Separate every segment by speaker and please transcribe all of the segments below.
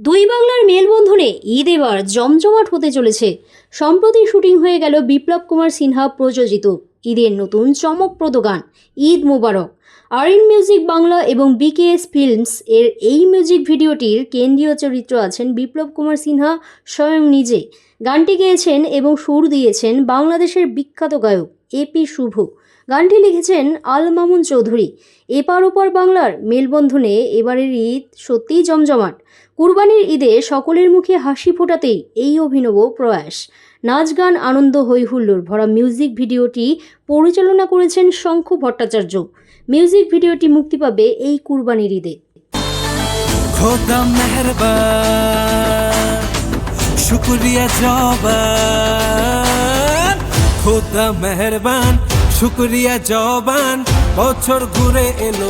Speaker 1: দুই বাংলার মেলবন্ধনে ঈদ এবার জমজমাট হতে চলেছে। সম্প্রতি শুটিং হয়ে গেল বিপ্লব কুমার সিনহা প্রযোজিত ঈদের নতুন চমকপ্রদ গান ঈদ মোবারক। আরিন মিউজিক বাংলা এবং বিকেএস ফিল্মস এর এই মিউজিক ভিডিওটির কেন্দ্রীয় চরিত্র আছেন বিপ্লব কুমার সিনহা স্বয়ং নিজে। গানটি গেয়েছেন এবং সুর দিয়েছেন বাংলাদেশের বিখ্যাত গায়ক এপি শুভ। গানটি লিখেছেন আল মামুন চৌধুরী। এপার ওপার বাংলার মেলবন্ধনে এবারের ঈদ সত্যিই জমজমাট। কুরবানির ঈদে সকলের মুখে হাসি ফোটাতেই এই অভিনব প্রয়াস। নাচ গান আনন্দ হৈহুল্লোড় ভরা মিউজিক ভিডিওটি পরিচালনা করেছেন শঙ্খ ভট্টাচার্য। মিউজিক ভিডিওটি মুক্তি পাবে এই কুরবানির ঈদে।
Speaker 2: খোদা মেহেরবান শুকরিয়া জবান, খোদা মেহেরবান শুকরিয়া জবান, বছর ঘুরে এলো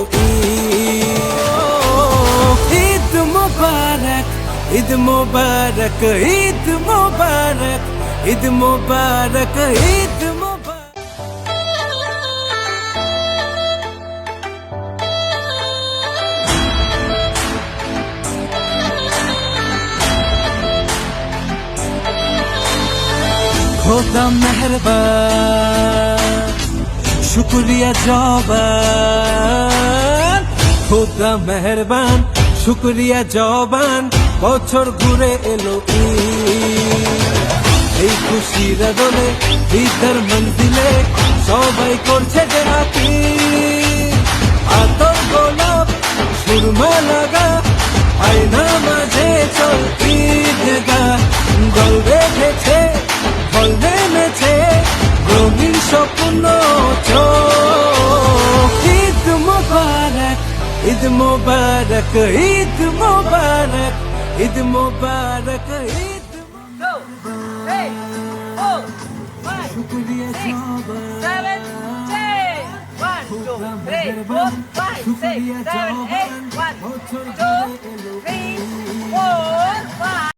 Speaker 2: ঈদ মোবারক, ঈদ মোবারক, ঈদ মোবারক, ঈদ মোবারক, ঈদ মোবারক। খোদা মেহেরবান শুকরিয়া জবান, খোদা মেহেরবান শুকরিয়া জবান, বছর ঘুরে এলো এই খুশির দোলে ঈদের মঞ্জিলে সবাই করছে যে হাতি, আতর গোলাপ সুরমা লাগা আয়না মাঝে চল ঈদগা, গল বেঁধেছে ফল নেমেছে রঙিন স্বপ্ন চোখ। ঈদ মোবারক, ঈদ মোবারক, ঈদ মোবারক, ঈদ মোবারক, ঈদ শুকরিয়া জবান, শুকরিয়া জবান, বছর ঘুরে এলো।